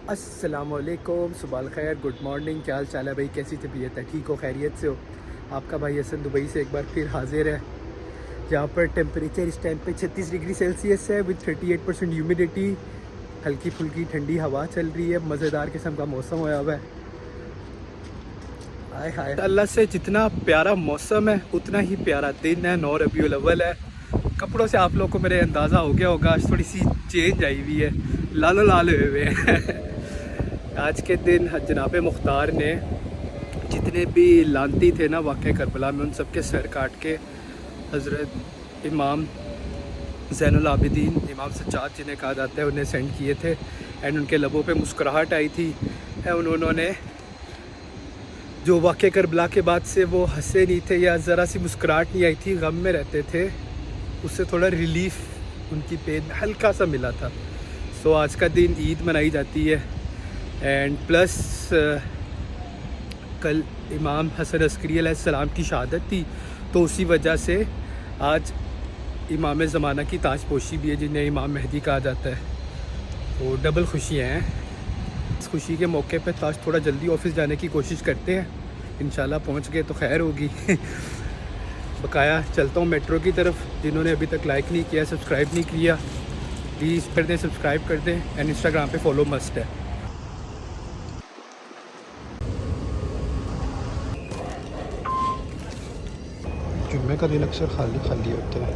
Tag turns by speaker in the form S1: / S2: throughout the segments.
S1: अस्सलामुअलैकुम, सुबह खैर, गुड मॉर्निंग। क्या हाल चाल है भाई? कैसी तबीयत है? ठीक हो? खैरियत से हो? आपका भाई हसन दुबई से एक बार फिर हाजिर है। जहाँ पर टेम्परेचर इस टाइम पे 36 डिग्री सेल्सियस है विद 38% ह्यूमिडिटी। हल्की फुल्की ठंडी हवा चल रही है, मज़ेदार किस्म का मौसम होया हुआ है। हाय हाय अल्लाह से, जितना प्यारा मौसम है उतना ही प्यारा दिन है। 9 रबीउल अव्वल है। कपड़ों से आप लोगों को मेरे अंदाज़ा हो गया होगा, आज थोड़ी सी चेंज आई हुई है, लालो लाल हुए हुए हैं। आज के दिन जनाब मुख्तार ने जितने भी लानती थे ना वाक़या करबला में, उन सब के सर काट के हज़रत इमाम ज़ैनुल आबिदीन, इमाम सज्जाद जिन्हें कहा जाता है, उन्हें सेंड किए थे। एंड उनके लबों पे मुस्कुराहट आई थी। उन्होंने जो वाक़या करबला के बाद से वो हंसे नहीं थे या ज़रा सी मुस्कुराहट नहीं आई थी, गम में रहते थे, उससे थोड़ा रिलीफ़ उनकी पेन में हल्का सा मिला था। सो आज का दिन ईद मनाई जाती है। एंड प्लस कल इमाम हसन अस्करी अलैहिस्सलाम की शहादत थी, तो उसी वजह से आज इमाम ज़माना की ताजपोशी भी है, जिन्हें इमाम मेहदी कहा जाता है। तो डबल खुशियाँ हैं। इस खुशी के मौके पे आज थोड़ा जल्दी ऑफिस जाने की कोशिश करते हैं, इंशाल्लाह पहुंच गए तो खैर होगी। बकाया चलता हूँ मेट्रो की तरफ। जिन्होंने अभी तक लाइक नहीं किया, सब्सक्राइब नहीं किया, प्लीज़ कर दें, सब्सक्राइब कर दें। एंड इंस्टाग्राम पे फॉलो मस्ट है। जुम्मे का दिन अक्सर खाली खाली होता है।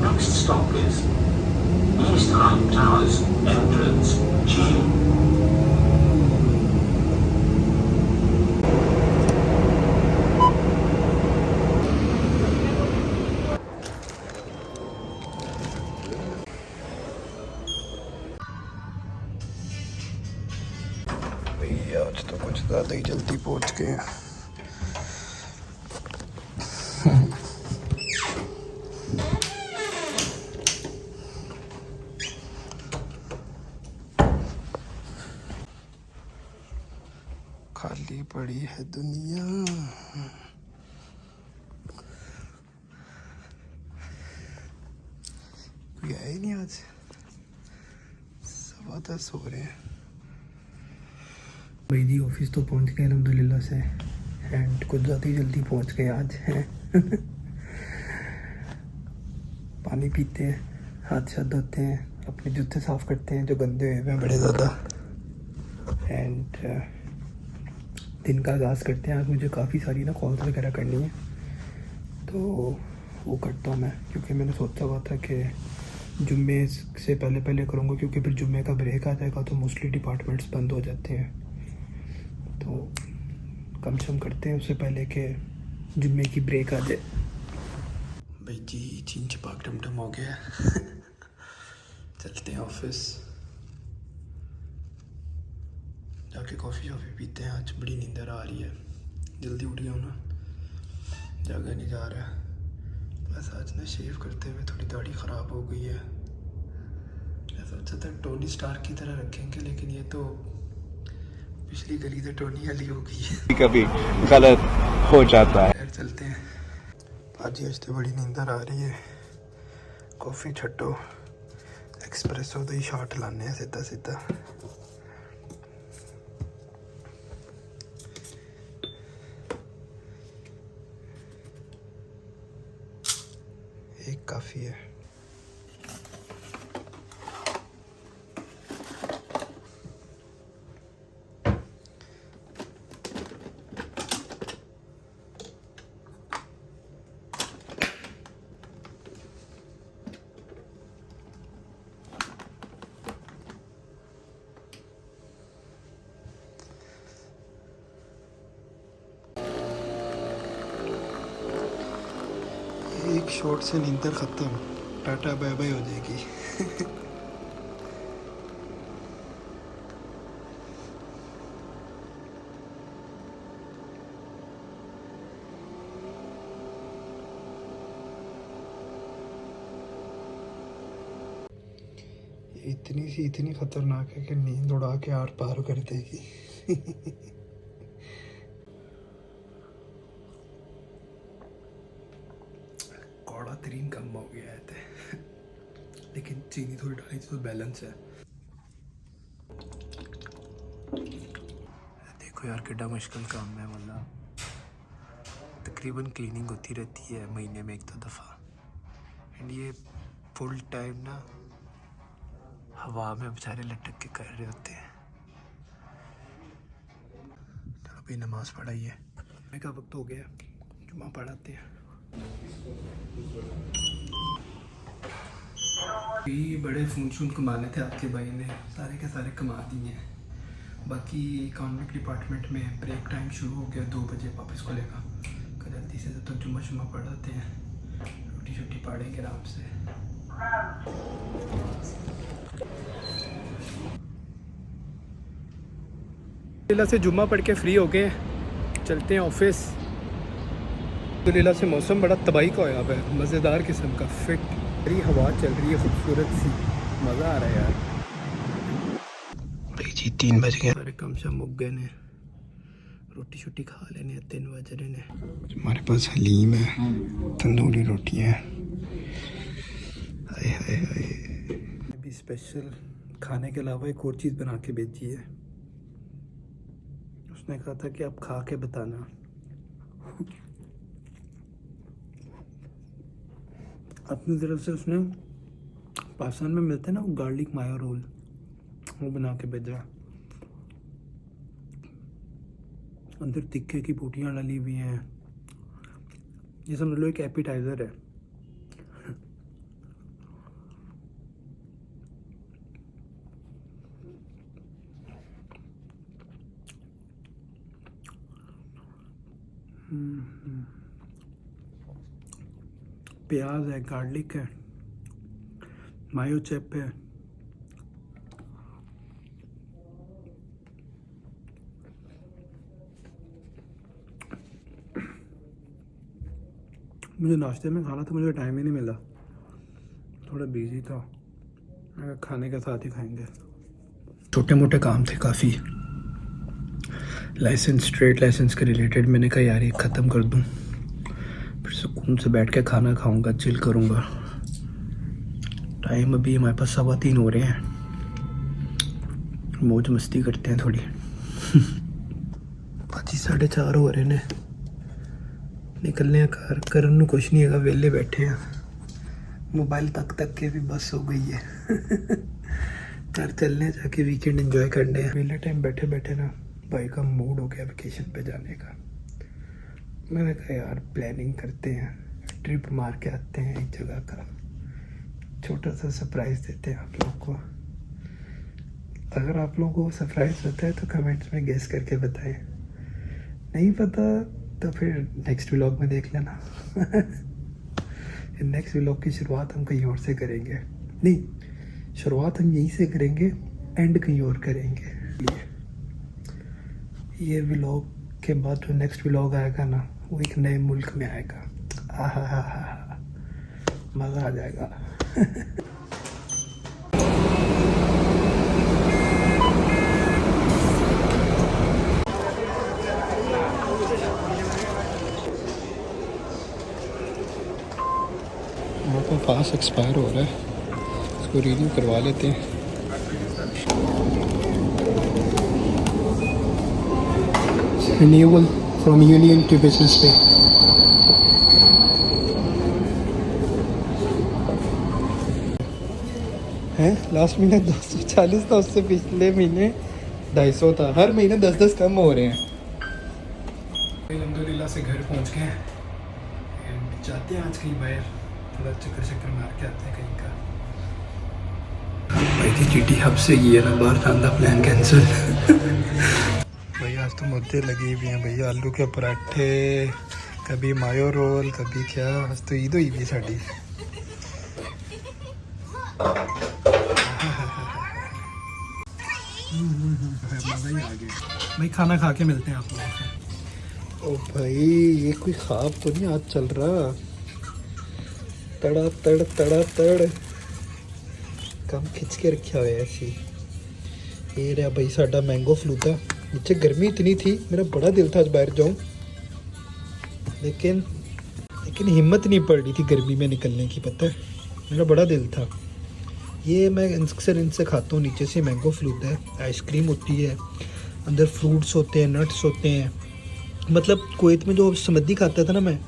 S2: Next stop is East Hyde Towers, entrance G.
S1: भैया आज तो कुछ ज़्यादा ही जल्दी पहुंच गए हैं। खाली पड़ी है दुनिया। कोई आया ही नहीं आज। 10:15 हो रहे हैं। भाई जी ऑफिस तो पहुंच गए अल्हम्दुलिल्लाह से। एंड कुछ ज़्यादा ही जल्दी पहुंच गए आज हैं। पानी पीते हैं, हाथ शाथ धोते हैं, अपने जूते साफ़ करते हैं जो गंदे हुए हैं बड़े ज़्यादा। एंड दिन का आगाज़ करते हैं। आज मुझे काफ़ी सारी ना कॉल्स वगैरह करनी है, तो वो करता हूँ मैं, क्योंकि मैंने सोचा हुआ था कि जुम्मे से पहले पहले करूँगा, क्योंकि फिर जुम्मे का ब्रेक आ जाएगा तो मोस्टली डिपार्टमेंट्स बंद हो जाते हैं। तो कम से कम करते हैं उससे पहले कि जुम्मे की ब्रेक आ जाए। भाई जी चीन चपाक टमटम हो गया। चलते हैं ऑफिस, जाके कॉफ़ी शॉफ़ी पीते हैं। आज बड़ी नींदर आ रही है, जल्दी उठ गया हूँ ना, जागा नहीं जा रहा। बस आज ना शेव करते हुए थोड़ी दाढ़ी ख़राब हो गई है। मैं सोचा था टोनी स्टार की तरह रखेंगे, लेकिन ये तो पिछली गली से टोनी वाली हो गई है।
S3: कभी गलत हो जाता है।
S1: खैर चलते हैं। आज तो बड़ी नींदर आ रही है। कॉफ़ी छट्टो, एक्सप्रेसो दी शॉट लाने हैं सीधा सीधा। एक काफ़ी है। एक शॉट से नींदर ख़त्म, टाटा बाय बाय हो जाएगी। इतनी खतरनाक है कि नींद उड़ा के आर पार कर देगी। कौड़ा तरीन कम हो गया है लेकिन चीनी थोड़ी डाली तो बैलेंस है। देखो यार कितना मुश्किल काम है, मतलब तकरीबन क्लीनिंग होती रहती है महीने में 1-2 दफ़ा, एंड ये फुल टाइम ना हवा में बेचारे लटक के कर रहे होते हैं। चलो अभी नमाज़ पढ़ाई है, जुम्मे का वक्त हो गया, जुम्मा पढ़ाते हैं। ये बड़े फ़ोन कमाने थे आपके भाई ने, सारे के सारे कमा दिए हैं। बाकी इकॉनॉमिक डिपार्टमेंट में ब्रेक टाइम शुरू हो गया, 2 बजे वापस खुलेगा। जल्दी से तो जुम्मा पढ़ाते हैं, रोटी शोटी पढ़ेंगे आराम से। लीला से जुम्मा पढ़ के फ्री हो गए, चलते हैं ऑफिस। तो लीला से मौसम बड़ा तबाही का होया है, मज़ेदार किस्म का, फिट बड़ी हवा चल रही है खूबसूरत सी, मज़ा आ रहा है यार। भाई जी 3 बज गए, सारे कम से मुक गए ने, रोटी शोटी खा लेने 3 बज रहे ने। हमारे पास हलीम है, तंदूरी रोटी है, हाय हाय हाय। अभी स्पेशल खाने के अलावा एक और चीज़ बना के भेजी है, उसने कहा था कि आप खा के बताना। अपनी तरफ से उसने पाकिस्तान में मिलते हैं ना वो गार्लिक मायो रोल, वो बना के भेजा। अंदर तिक्के की बोटियाँ डाली हुई हैं, ये समझ लो एक एपिटाइज़र है। प्याज है, गार्लिक है, मायो चिप है, मुझे नाश्ते में खाना था, मुझे टाइम ही नहीं मिला, थोड़ा बिजी था, मैं खाने के साथ ही खाएंगे। छोटे मोटे काम थे काफ़ी, लाइसेंस, ट्रेड लाइसेंस के रिलेटेड। मैंने कहा यार ये ख़त्म कर दूं, फिर सुकून से बैठ के खाना खाऊंगा, चिल करूंगा। टाइम अभी हमारे पास 3:15 हो रहे हैं, मौज मस्ती करते हैं थोड़ी। 4:30 हो रहे ने, निकलने घर करन कुछ नहीं है, वेले बैठे हैं, मोबाइल तक के भी बस हो गई है। घर चलने जाके वीकेंड एंजॉय करने हैं। वेले टाइम बैठे बैठे ना भाई का मूड हो गया वेकेशन पे जाने का। मैंने कहा यार प्लानिंग करते हैं, ट्रिप मार के आते हैं एक जगह का, छोटा सा सरप्राइज़ देते हैं आप लोग को। अगर आप लोगों को सरप्राइज़ होता है तो कमेंट्स में गेस करके बताएं, नहीं पता तो फिर नेक्स्ट व्लॉग में देख लेना। नेक्स्ट व्लॉग की शुरुआत हम कहीं और से करेंगे, नहीं शुरुआत हम यहीं से करेंगे, एंड कहीं और करेंगे। ये व्लॉग के बाद जो नेक्स्ट व्लॉग आएगा ना, वो एक नए मुल्क में आएगा। आहा, मज़ा आ जाएगा। तो पास एक्सपायर हो रहा है, इसको रिन्यू करवा लेते हैं। Renewal from union to business पे। हैं लास्ट महीने 240 था, उससे पिछले महीने 250 था, हर महीने 10-10 कम हो रहे हैं। अल्हम्दुलिल्लाह से घर पहुंच गए हैं, जाते हैं आज कहीं बाहर, थोड़ा चक्कर मार के आते हैं कहीं का। भाई थी जीटी हब से ये ना बाहर जाने का प्लान कैंसिल। भैया आज तो मुद्दे लगी हुई हैं भैया, आलू के पराठे, कभी मायो रोल, कभी क्या, आज तो ईद हुई भी साड़ी। मज़ा ही आ गया भाई, खाना खा के मिलते हैं आप लोगों से। ओ भाई ये कोई ख्वाब तो नहीं आज चल रहा, तड़ा तड़ ਕੰਮ ਖਿੱਚ ਕੇ ਰੱਖਿਆ ਹੋਇਆ ਸੀ। ये रहा भाई साडा मैंगो फलूदा। नीचे गर्मी इतनी थी, मेरा बड़ा दिल था आज बाहर जाऊं, लेकिन हिम्मत नहीं पड़ रही थी गर्मी में निकलने की। पता है, मेरा बड़ा दिल था। ये मैं अक्सर इनसे खाता हूँ। नीचे से मैंगो फलूदा है, आइसक्रीम होती है, अंदर फ्रूट्स होते हैं, नट्स होते हैं। मतलब कुवैत में जो समद्दी खाता था ना मैं,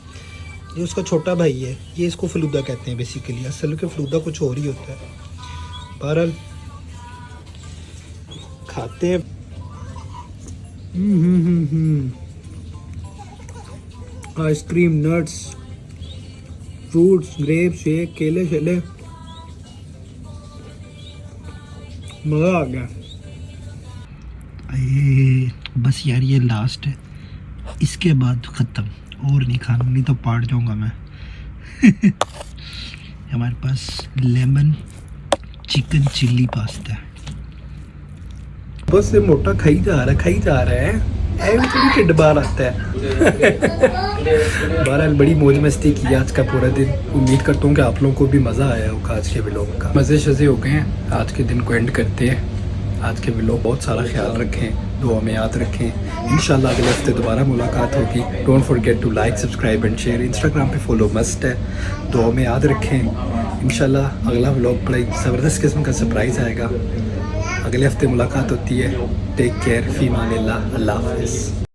S1: ये उसका छोटा भाई है। ये इसको फलूदा कहते हैं बेसिकली। असल के फलूदा कुछ और ही होता है। बहरहाल खाते हैं। आइसक्रीम, नट्स, फ्रूट्स, ग्रेप्स, ये केले शेले, मज़ा आ गया। बस यार ये लास्ट है, इसके बाद ख़त्म, और नहीं खाना, नहीं तो पाट जाऊंगा मैं। हमारे पास लेमन चिकन चिल्ली पास्ता है। बस ये मोटा खाई जा रहा है। ऐसे थोड़ी ढिड बाहर आता है। बहरहाल बड़ी मौज मस्ती की आज का पूरा दिन। उम्मीद करता हूँ कि आप लोगों को भी मज़ा आया होगा आज के व्लॉग का। मज़े शज़े हो गए हैं, आज के दिन को एंड करते हैं। आज के व्लॉग बहुत सारा ख्याल रखें, दुआ में याद रखें। इंशाल्लाह अगले हफ्ते दोबारा मुलाकात होगी। Don't forget to like, subscribe and share. Instagram पे फॉलो मस्ट है। दुआ में याद रखें। इंशाल्लाह अगला व्लॉग बड़ा ज़बरदस्त किस्म का सरप्राइज़ आएगा। अगले हफ्ते मुलाकात होती है। टेक केयर, फी मानिल्लाह, अल्लाह हाफ़िज़।